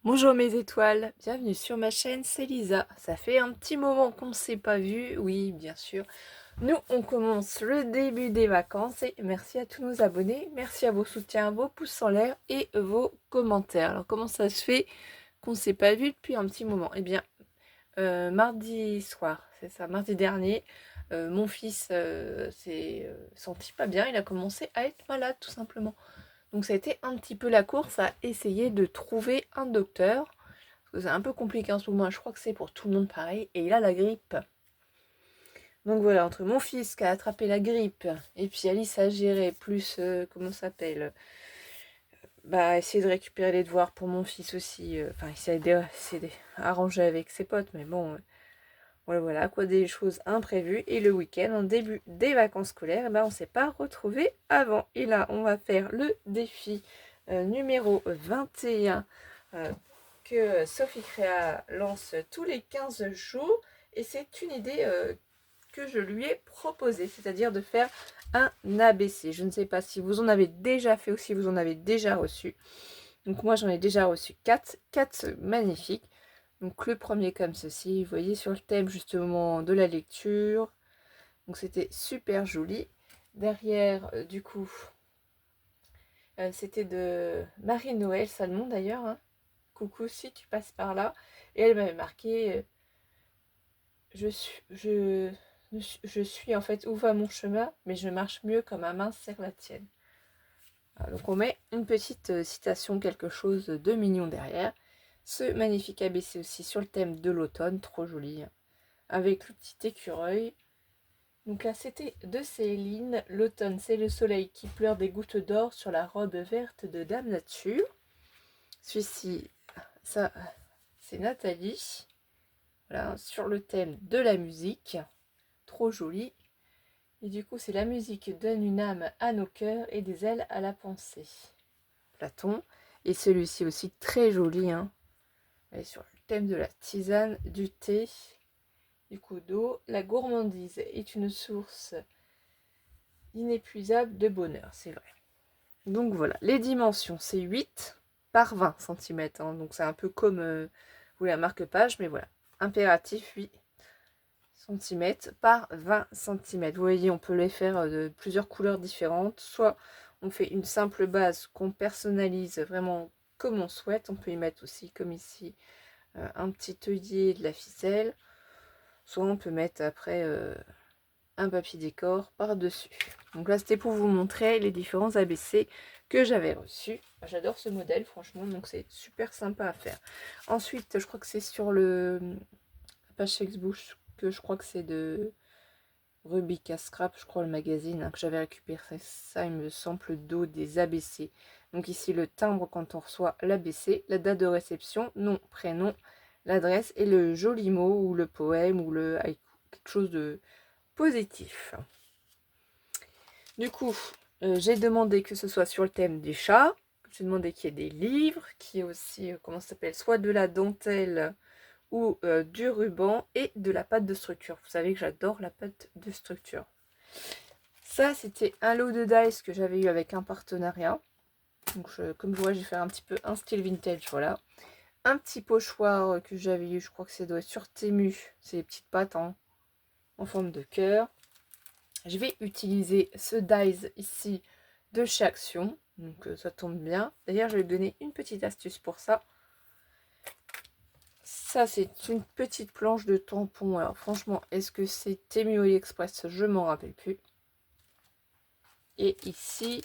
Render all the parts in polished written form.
Bonjour mes étoiles, bienvenue sur ma chaîne, c'est Lisa. Ça fait un petit moment qu'on ne s'est pas vu, oui bien sûr. Nous on commence le début des vacances et merci à tous nos abonnés, merci à vos soutiens, vos pouces en l'air et vos commentaires. Alors comment ça se fait qu'on ne s'est pas vu depuis un petit moment? Eh bien mardi soir, c'est ça, mardi dernier, mon fils s'est senti pas bien, il a commencé à être malade tout simplement. Donc ça a été un petit peu la course à essayer de trouver un docteur. Parce que c'est un peu compliqué en ce moment, je crois que c'est pour tout le monde pareil. Et il a la grippe. Donc voilà, entre mon fils qui a attrapé la grippe et puis Alice à gérer, plus, comment ça s'appelle, bah essayer de récupérer les devoirs pour mon fils aussi. Enfin, essayer d'arranger avec ses potes, mais bon, voilà, quoi, des choses imprévues. Et le week-end, en début des vacances scolaires, eh ben, on ne s'est pas retrouvés avant. Et là, on va faire le défi numéro 21 que Sophie Créa lance tous les 15 jours. Et c'est une idée que je lui ai proposée, c'est-à-dire de faire un ABC. Je ne sais pas si vous en avez déjà fait ou si vous en avez déjà reçu. Donc moi, j'en ai déjà reçu 4, 4 magnifiques. Donc le premier comme ceci, vous voyez, sur le thème justement de la lecture. Donc c'était super joli. Derrière, du coup, c'était de Marie-Noël Salmon d'ailleurs, hein. Coucou si tu passes par là. Et elle m'avait marqué je suis en fait où va mon chemin, mais je marche mieux quand ma main serre la tienne. Voilà, donc on met une petite citation, quelque chose de mignon derrière. Ce magnifique ABC aussi sur le thème de l'automne, trop joli, hein, avec le petit écureuil. Donc là c'était de Céline. L'automne c'est le soleil qui pleure des gouttes d'or sur la robe verte de Dame Nature. Celui-ci, ça c'est Nathalie. Voilà, sur le thème de la musique. Trop joli. Et du coup, c'est la musique donne une âme à nos cœurs et des ailes à la pensée. Platon. Et celui-ci aussi très joli, hein. Elle est sur le thème de la tisane, du thé, du coup d'eau. La gourmandise est une source inépuisable de bonheur, c'est vrai. Donc voilà, les dimensions, c'est 8 par 20 cm. Hein. Donc c'est un peu comme la marque-page, mais voilà. Impératif 8 cm par 20 cm. Vous voyez, on peut les faire de plusieurs couleurs différentes. Soit on fait une simple base qu'on personnalise vraiment comme on souhaite. On peut y mettre aussi, comme ici, un petit œillet, de la ficelle. Soit on peut mettre après un papier décor par-dessus. Donc là, c'était pour vous montrer les différents ABC que j'avais reçus. J'adore ce modèle, franchement, donc c'est super sympa à faire. Ensuite, je crois que c'est sur le page Facebook que je crois que c'est de Rubik à Scrap, je crois, le magazine, hein, que j'avais récupéré ça, il me semble, dos des ABC. Donc ici, le timbre quand on reçoit l'ABC, la date de réception, nom, prénom, l'adresse et le joli mot ou le poème ou le haïku, quelque chose de positif. Du coup, j'ai demandé que ce soit sur le thème des chats, j'ai demandé qu'il y ait des livres, qu'il y ait aussi, comment ça s'appelle, soit de la dentelle ou du ruban et de la pâte de structure. Vous savez que j'adore la pâte de structure. Ça, c'était un lot de dice que j'avais eu avec un partenariat. Donc, comme vous voyez, j'ai fait un petit peu un style vintage, voilà. Un petit pochoir que j'avais eu, je crois que ça doit être sur Temu. C'est les petites pattes en forme de cœur. Je vais utiliser ce dice ici de chez Action. Donc, ça tombe bien. D'ailleurs, je vais donner une petite astuce pour ça. Ça, c'est une petite planche de tampon. Alors, franchement, est-ce que c'est Temu AliExpress? Je m'en rappelle plus. Et ici,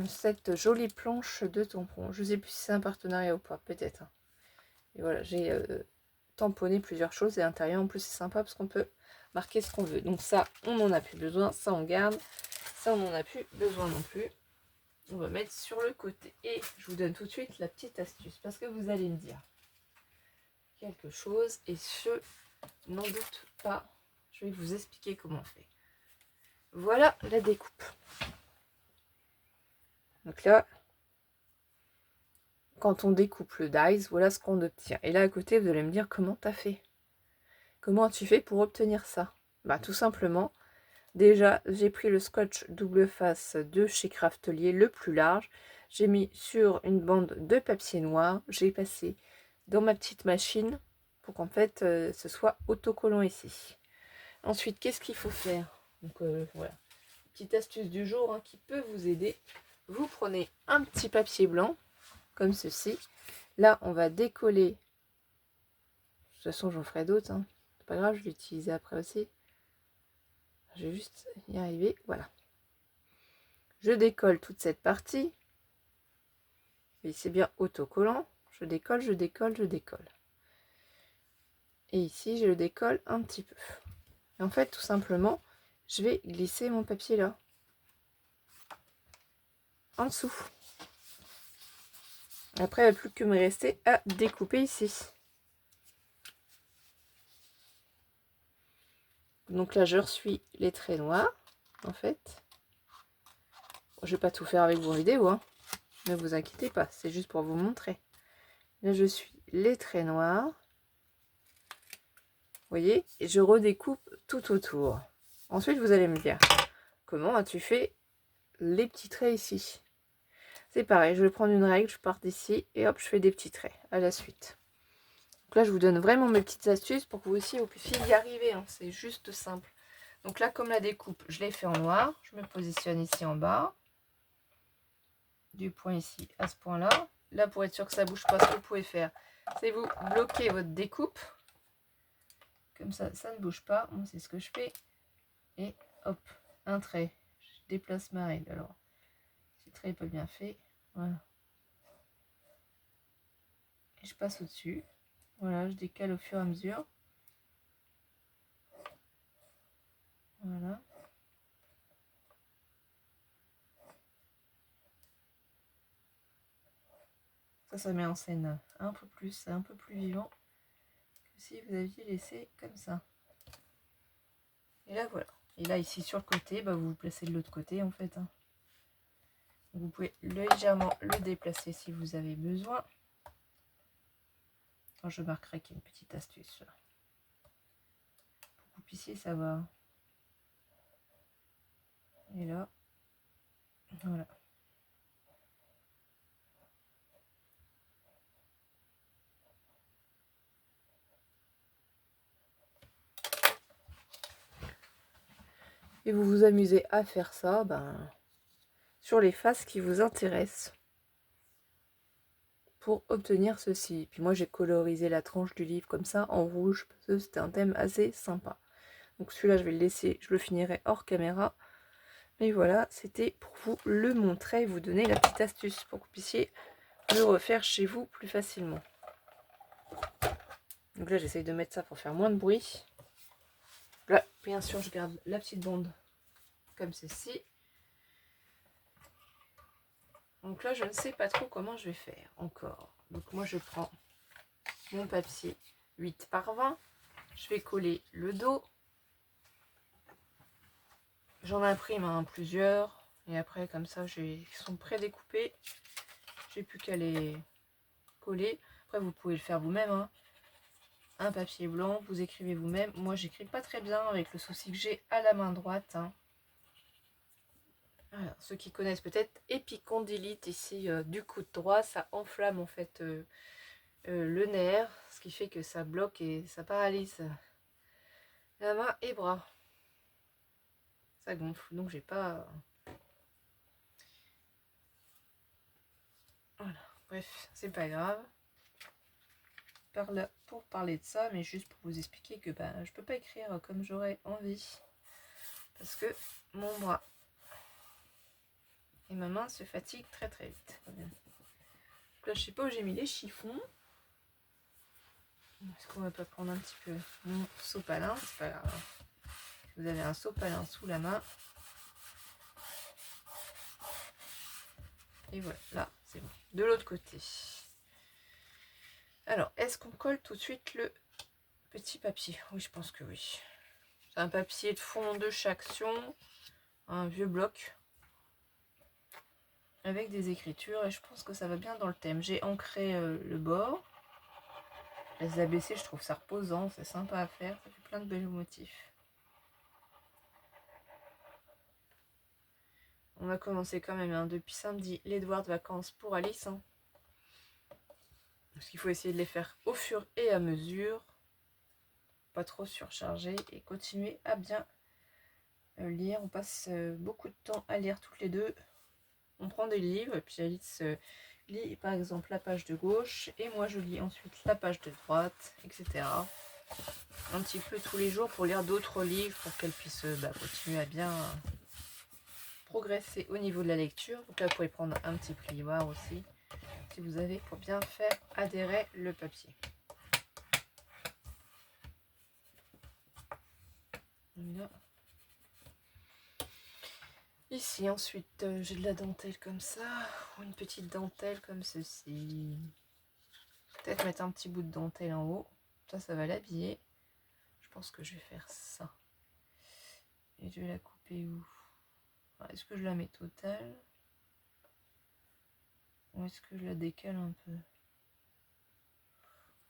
cette jolie planche de tampon. Je ne sais plus si c'est un partenariat ou pas, peut-être. Et voilà, j'ai tamponné plusieurs choses. Et à l'intérieur, en plus, c'est sympa parce qu'on peut marquer ce qu'on veut. Donc ça, on n'en a plus besoin. Ça, on garde. Ça, on n'en a plus besoin non plus. On va mettre sur le côté. Et je vous donne tout de suite la petite astuce. Parce que vous allez me dire quelque chose. Et je n'en doute pas. Je vais vous expliquer comment on fait. Voilà la découpe. Donc là, quand on découpe le dice, voilà ce qu'on obtient. Et là à côté, vous allez me dire comment t'as fait. Comment as-tu fait pour obtenir ça? Bah tout simplement, déjà j'ai pris le scotch double face de chez Craftelier, le plus large. J'ai mis sur une bande de papier noir. J'ai passé dans ma petite machine pour qu'en fait ce soit autocollant ici. Ensuite, qu'est-ce qu'il faut faire? Donc voilà, petite astuce du jour hein, qui peut vous aider. Vous prenez un petit papier blanc comme ceci. Là, on va décoller. De toute façon, j'en ferai d'autres. Hein. C'est pas grave, je vais l'utiliser après aussi. Je vais juste y arriver. Voilà. Je décolle toute cette partie. Et c'est bien autocollant. Je décolle, je décolle, je décolle. Et ici, je le décolle un petit peu. Et en fait, tout simplement, je vais glisser mon papier là. En dessous. Après, il n'y a plus que me rester à découper ici. Donc là, je reçois les traits noirs, en fait. Je vais pas tout faire avec vos vidéos, hein. Ne vous inquiétez pas, c'est juste pour vous montrer. Là, je suis les traits noirs. Vous voyez, et je redécoupe tout autour. Ensuite, vous allez me dire, comment as-tu fait les petits traits ici? C'est pareil, je vais prendre une règle, je pars d'ici et hop, je fais des petits traits à la suite. Donc là, je vous donne vraiment mes petites astuces pour que vous aussi, vous puissiez y arriver. Hein. C'est juste simple. Donc là, comme la découpe, je l'ai fait en noir. Je me positionne ici en bas. Du point ici à ce point-là. Là, pour être sûr que ça ne bouge pas, ce que vous pouvez faire, c'est vous bloquer votre découpe. Comme ça, ça ne bouge pas. Moi, c'est ce que je fais. Et hop, un trait. Je déplace ma règle. Alors, ce trait n'est pas bien fait. Voilà. Et je passe au-dessus. Voilà, je décale au fur et à mesure. Voilà. Ça met en scène un peu plus vivant que si vous aviez laissé comme ça. Et là, voilà. Et là, ici, sur le côté, bah, vous vous placez de l'autre côté, en fait. Hein. Vous pouvez légèrement le déplacer si vous avez besoin. Alors, je marquerai qu'il y a une petite astuce là, pour que vous puissiez savoir. Et là, voilà. Et vous vous amusez à faire ça sur les faces qui vous intéressent pour obtenir ceci. Puis moi, j'ai colorisé la tranche du livre comme ça en rouge parce que c'était un thème assez sympa. Donc celui-là, je vais le laisser, je le finirai hors caméra. Mais voilà, c'était pour vous le montrer, vous donner la petite astuce pour que vous puissiez le refaire chez vous plus facilement. Donc là, j'essaye de mettre ça pour faire moins de bruit. Là, bien sûr, je garde la petite bande comme ceci. Donc là, je ne sais pas trop comment je vais faire encore. Donc moi, je prends mon papier 8 par 20. Je vais coller le dos. J'en imprime plusieurs. Et après, comme ça, ils sont prédécoupés. J'ai plus qu'à les coller. Après, vous pouvez le faire vous-même. Hein. Un papier blanc, vous écrivez vous-même. Moi, j'écris pas très bien avec le souci que j'ai à la main droite. Hein. Voilà. Ceux qui connaissent peut-être épicondylite ici du coude droit, ça enflamme en fait le nerf, ce qui fait que ça bloque et ça paralyse la main et bras. Ça gonfle, donc j'ai pas... Voilà, bref, c'est pas grave. Par là, pour parler de ça, mais juste pour vous expliquer que je peux pas écrire comme j'aurais envie. Parce que mon bras et ma main se fatiguent très très vite. Donc là, je sais pas où j'ai mis les chiffons. Est-ce qu'on va pas prendre un petit peu mon sopalin? C'est pas grave. Vous avez un sopalin sous la main. Et voilà, là, c'est bon. De l'autre côté. Alors, est-ce qu'on colle tout de suite le petit papier? Oui, je pense que oui. C'est un papier de fond de Chaction, un vieux bloc, avec des écritures, et je pense que ça va bien dans le thème. J'ai ancré le bord. Les ABC, je trouve ça reposant, c'est sympa à faire, ça fait plein de belles motifs. On a commencé quand même, hein, depuis samedi, les devoirs de vacances pour Alice. Hein. Parce qu'il faut essayer de les faire au fur et à mesure. Pas trop surcharger et continuer à bien lire. On passe beaucoup de temps à lire toutes les deux. On prend des livres et puis Alice lit par exemple la page de gauche et moi je lis ensuite la page de droite, etc. Un petit peu tous les jours pour lire d'autres livres pour qu'elle puisse continuer à bien progresser au niveau de la lecture. Donc là vous pouvez prendre un petit plioir aussi si vous avez pour bien faire adhérer le papier. Là. Ici ensuite j'ai de la dentelle comme ça ou une petite dentelle comme ceci. Peut-être mettre un petit bout de dentelle en haut, ça va l'habiller. Je pense que je vais faire ça et je vais la couper où? Est-ce que je la mets totale ou est-ce que je la décale un peu?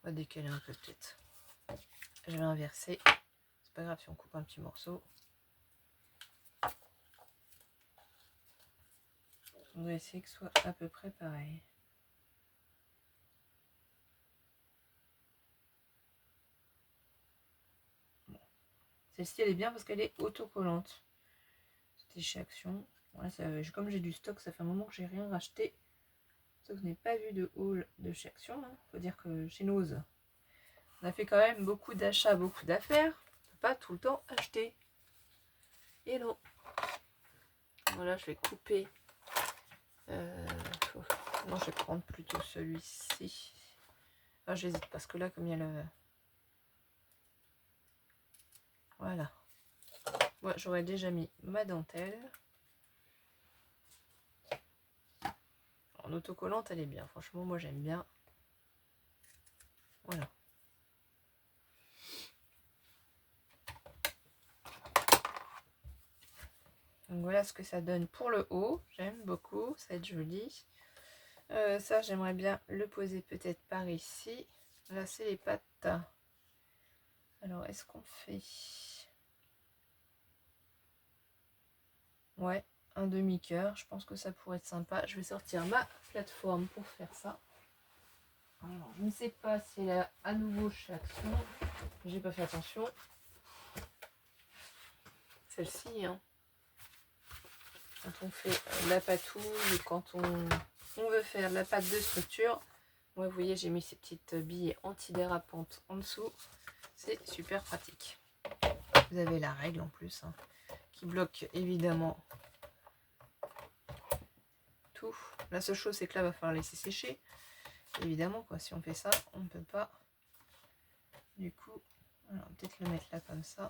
On va décaler un peu peut-être. Je vais inverser, c'est pas grave si on coupe un petit morceau. On va essayer que ce soit à peu près pareil. Bon. Celle-ci elle est bien parce qu'elle est autocollante. C'était chez Action. Voilà, comme j'ai du stock, ça fait un moment que j'ai rien racheté. Sauf que je n'ai pas vu de haul de chez Action. Faut dire que chez Nose, on a fait quand même beaucoup d'achats, beaucoup d'affaires. On peut pas tout le temps acheter. Et non. Voilà, je vais couper. Non, je vais prendre plutôt celui-ci. Ah, j'hésite parce que là, comme il y a le... Voilà. Moi, j'aurais déjà mis ma dentelle. En autocollante, elle est bien. Franchement, moi, j'aime bien. Voilà. Donc voilà ce que ça donne pour le haut. J'aime beaucoup, ça va être joli. Ça, j'aimerais bien le poser peut-être par ici. Là, c'est les pattes. Alors, est-ce qu'on fait... Ouais, un demi-cœur. Je pense que ça pourrait être sympa. Je vais sortir ma plateforme pour faire ça. Alors, je ne sais pas si elle est à nouveau chez Action. J'ai pas fait attention. Celle-ci, hein. Quand on fait la patouille ou quand on veut faire la pâte de structure. Moi, vous voyez, j'ai mis ces petites billes antidérapantes en dessous. C'est super pratique. Vous avez la règle en plus, hein, qui bloque évidemment tout. La seule chose, c'est que là, il va falloir laisser sécher. Évidemment, quoi, si on fait ça, on ne peut pas. Du coup, on va peut-être le mettre là comme ça.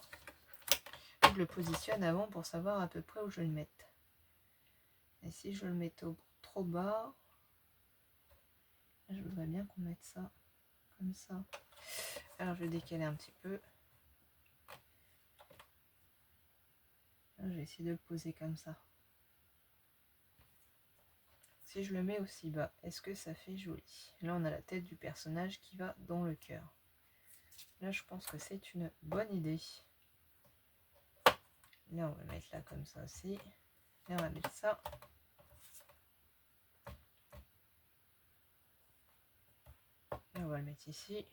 Je le positionne avant pour savoir à peu près où je vais le mettre. Et si je le mets trop bas, je voudrais bien qu'on mette ça comme ça. Alors, je vais décaler un petit peu. Je vais essayer de le poser comme ça. Si je le mets aussi bas, est-ce que ça fait joli? Là, on a la tête du personnage qui va dans le cœur. Là, je pense que c'est une bonne idée. Là, on va le mettre là comme ça aussi. Là, on va mettre ça. Là, on va le mettre ici.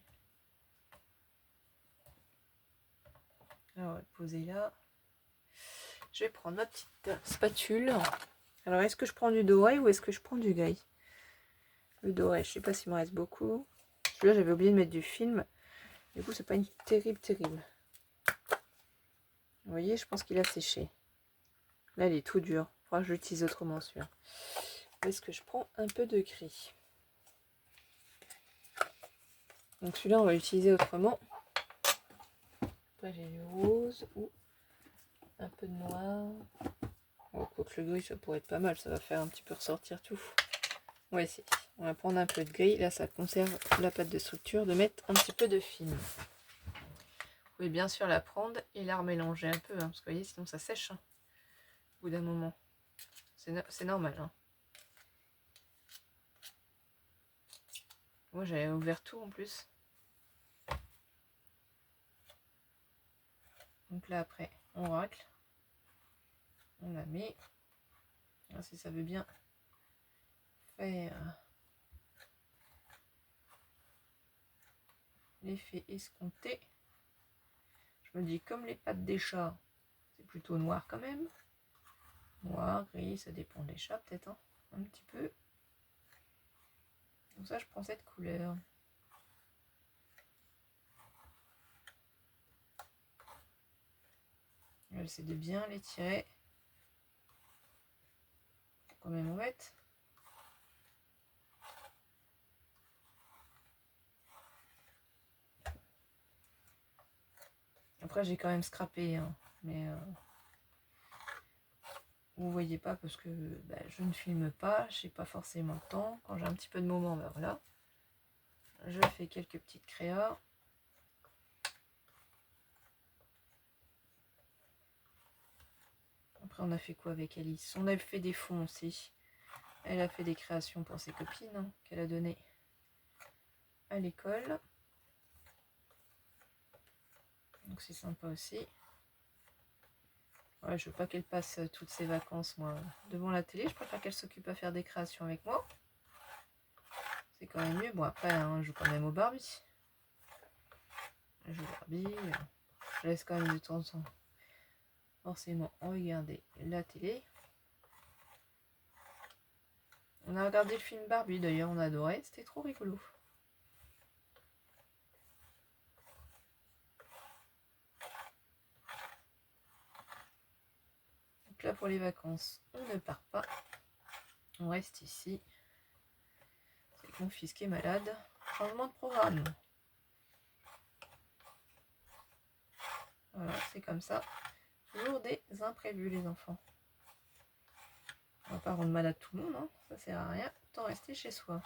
Là, on va le poser là. Je vais prendre ma petite spatule. Alors, est-ce que je prends du doré ou est-ce que je prends du gris? Le doré, je sais pas s'il me reste beaucoup. Celui-là, j'avais oublié de mettre du film. Du coup, c'est pas une terrible. Vous voyez, je pense qu'il a séché. Là, il est tout dur. Il faudra que je l'utilise autrement, celui-là. Est-ce que je prends un peu de gris? Donc, celui-là, on va l'utiliser autrement. Après, j'ai du rose ou un peu de noir. Oh, quoique le gris, ça pourrait être pas mal. Ça va faire un petit peu ressortir tout. Ouais, si. On va prendre un peu de gris. Là, ça conserve la pâte de structure. De mettre un petit peu de film. Vous pouvez bien sûr la prendre et la remélanger un peu. Hein, parce que vous voyez, sinon ça sèche. Hein, au bout d'un moment. C'est normal. Hein. Moi, j'avais ouvert tout en plus. Donc là, après, on racle. On la met. Alors, si ça veut bien faire l'effet escompté. Je me dis, comme les pattes des chats, c'est plutôt noir quand même. Noir, gris, ça dépend des chats peut-être, hein, un petit peu. Donc ça, je prends cette couleur. J'essaie de bien l'étirer. Quand même en fait. Après, j'ai quand même scrappé, hein, mais vous voyez pas parce que bah, je ne filme pas, j'ai pas forcément le temps. Quand j'ai un petit peu de moment, ben voilà, je fais quelques petites créas. Après, on a fait quoi avec Alice? On a fait des fonds aussi. Elle a fait des créations pour ses copines, hein, qu'elle a données à l'école. Donc c'est sympa aussi. Ouais, je veux pas qu'elle passe toutes ses vacances, moi, devant la télé. Je préfère qu'elle s'occupe à faire des créations avec moi. C'est quand même mieux. Bon, après, hein, je joue quand même au Barbie. Je joue au Barbie. Je laisse quand même de temps en temps forcément regarder la télé. On a regardé le film Barbie, d'ailleurs, on a adoré. C'était trop rigolo. Donc là, pour les vacances, on ne part pas. On reste ici. C'est mon fils qui est malade. Changement de programme. Voilà, c'est comme ça. Toujours des imprévus, les enfants. On va pas rendre malade tout le monde, hein. Ça sert à rien. Autant rester chez soi.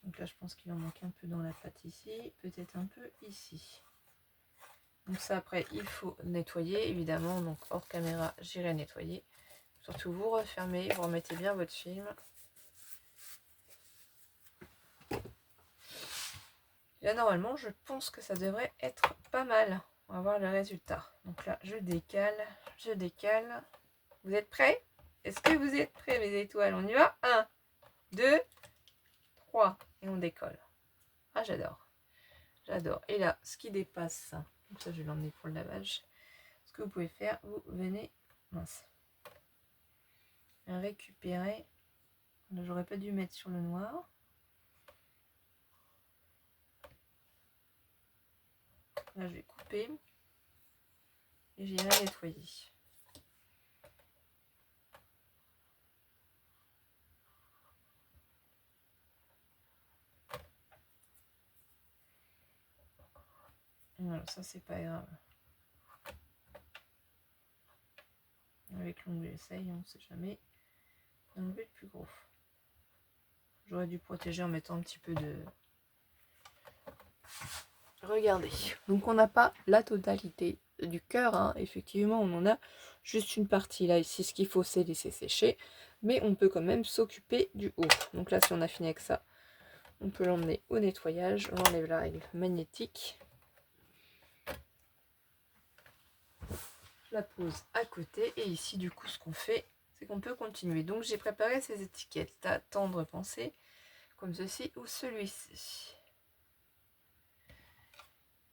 Donc là, je pense qu'il en manque un peu dans la pâte ici. Peut-être un peu ici. Donc ça, après, il faut nettoyer, évidemment. Donc hors caméra, j'irai nettoyer. Surtout, vous refermez, vous remettez bien votre film. Là, normalement, je pense que ça devrait être pas mal. On va voir le résultat. Donc là, je décale, je décale. Vous êtes prêts? Est-ce que vous êtes prêts, mes étoiles? On y va? 1, 2, 3. Et on décolle. Ah, j'adore. J'adore. Et là, ce qui dépasse, donc ça, je vais l'emmener pour le lavage. Ce que vous pouvez faire, vous venez, mince, récupérer. Là, j'aurais pas dû mettre sur le noir. Là, je vais couper et j'irai nettoyer. Voilà, ça c'est pas grave. Avec l'ongle, j'essaye, on ne sait jamais. Enlever le plus gros. J'aurais dû protéger en mettant un petit peu de... Regardez, donc on n'a pas la totalité du cœur, hein. Effectivement on en a juste une partie là ici. Ce qu'il faut c'est laisser sécher, mais on peut quand même s'occuper du haut. Donc là si on a fini avec ça, on peut l'emmener au nettoyage. On enlève la règle magnétique. Je la pose à côté et ici du coup ce qu'on fait, c'est qu'on peut continuer. Donc j'ai préparé ces étiquettes à tendre pensée, comme ceci ou celui-ci.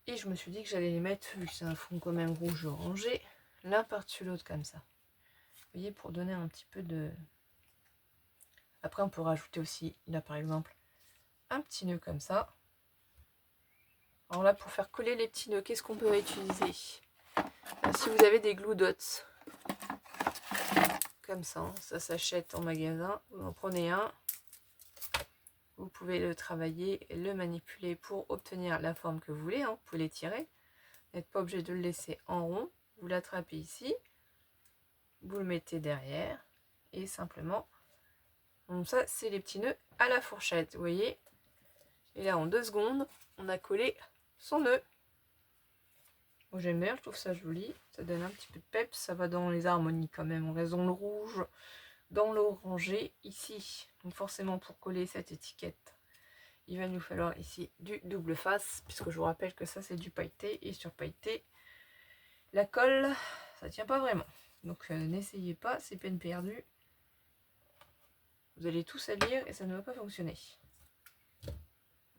Et je me suis dit que j'allais les mettre, vu que c'est un fond quand même rouge orangé, l'un par-dessus l'autre comme ça. Vous voyez, pour donner un petit peu de... Après on peut rajouter aussi, là par exemple, un petit nœud comme ça. Alors là, pour faire coller les petits nœuds, qu'est-ce qu'on peut utiliser? Si vous avez des glue dots, comme ça, hein, ça s'achète en magasin, vous en prenez un. Vous pouvez le travailler, le manipuler pour obtenir la forme que vous voulez, hein. Vous pouvez l'étirer. Vous n'êtes pas obligé de le laisser en rond. Vous l'attrapez ici. Vous le mettez derrière. Et simplement, donc ça, c'est les petits nœuds à la fourchette. Vous voyez? Et là, en 2 secondes, on a collé son nœud. Moi, j'aime bien, je trouve ça joli. Ça donne un petit peu de peps. Ça va dans les harmonies quand même. On reste dans le rouge, dans l'orangé ici. Donc forcément, pour coller cette étiquette, il va nous falloir ici du double face, puisque je vous rappelle que ça c'est du pailleté, et sur pailleté, la colle, ça tient pas vraiment. Donc n'essayez pas, c'est peine perdue. Vous allez tout salir et ça ne va pas fonctionner.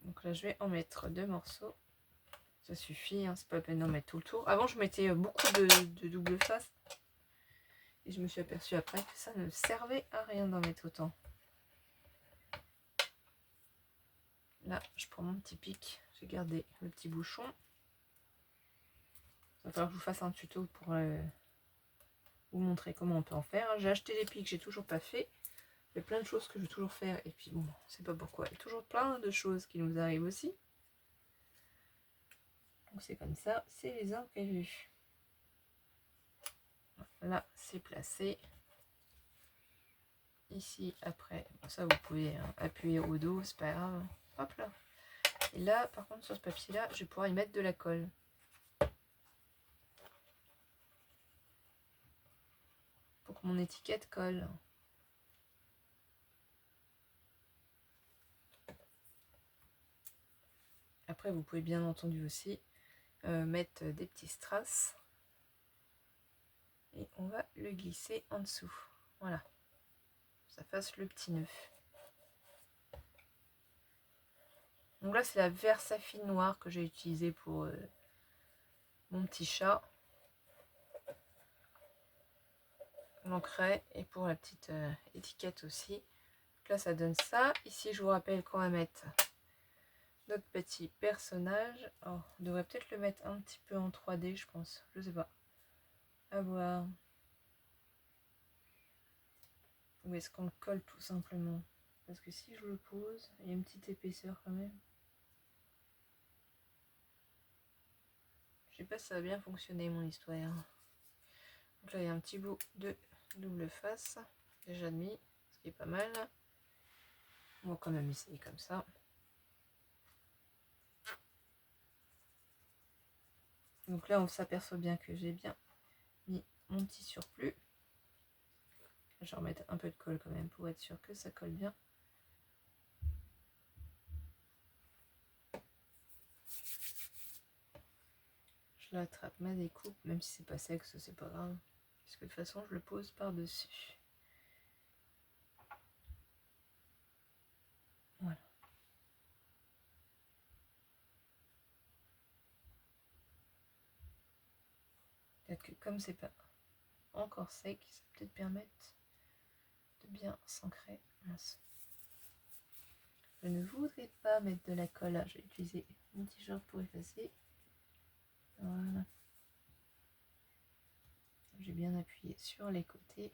Donc là je vais en mettre 2 morceaux. Ça suffit, hein, c'est pas la peine d'en mettre tout le tour. Avant je mettais beaucoup de double face. Et je me suis aperçue après que ça ne servait à rien d'en mettre autant. Là je prends mon petit pic. J'ai gardé le petit bouchon. Il va falloir que je vous fasse un tuto pour vous montrer comment on peut en faire. J'ai acheté les pics, j'ai toujours pas fait. Il y a plein de choses que je veux toujours faire. Et puis bon, on sait pas pourquoi. Il y a toujours plein de choses qui nous arrivent aussi. Donc c'est comme ça, c'est les imprévus. Là, c'est placé. Ici, après, ça vous pouvez appuyer au dos, c'est pas grave. Hop là. Et là, par contre, sur ce papier-là, je vais pouvoir y mettre de la colle. Pour que mon étiquette colle. Après, vous pouvez bien entendu aussi mettre des petits strass. Et on va le glisser en dessous. Voilà. Ça fasse le petit nœud. Donc là, c'est la Versafine noire que j'ai utilisée pour mon petit chat. L'ancret et pour la petite étiquette aussi. Donc là, ça donne ça. Ici, je vous rappelle qu'on va mettre notre petit personnage. Oh, on devrait peut-être le mettre un petit peu en 3D, je pense. Je sais pas. À voir. Ou est-ce qu'on le colle tout simplement? Parce que si je le pose, il y a une petite épaisseur quand même. Je sais pas si ça va bien fonctionner mon histoire. Donc là, il y a un petit bout de double face déjà de mis, ce qui est pas mal. On va quand même essayer comme ça. Donc là, on s'aperçoit bien que j'ai bien mis mon petit surplus. Je vais remettre un peu de colle quand même pour être sûr que ça colle bien. Je l'attrape ma découpe, même si c'est pas sec, ça c'est pas grave. Parce que de toute façon, je le pose par-dessus. Voilà. Peut-être que comme c'est pas encore sec, ça va peut-être permettre de bien s'ancrer. Je ne voudrais pas mettre de la colle. Là, je vais utiliser mon t-shirt pour effacer. Voilà. J'ai bien appuyé sur les côtés.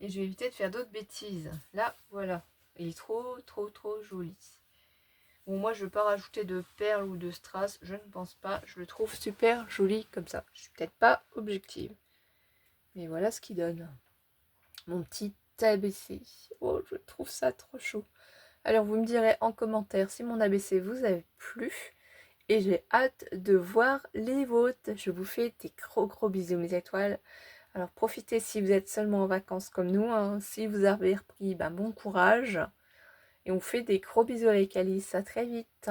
Et je vais éviter de faire d'autres bêtises. Là, voilà. Il est trop joli. Bon, moi, je ne veux pas rajouter de perles ou de strass. Je ne pense pas. Je le trouve super joli comme ça. Je suis peut-être pas objective. Mais voilà ce qu'il donne. Mon petit ABC. Oh, je trouve ça trop chaud. Alors, vous me direz en commentaire si mon ABC vous a plu. Et j'ai hâte de voir les vôtres. Je vous fais des gros bisous mes étoiles. Alors profitez si vous êtes seulement en vacances comme nous. Hein. Si vous avez repris, ben, bon courage. Et on fait des gros bisous avec Alice. À très vite.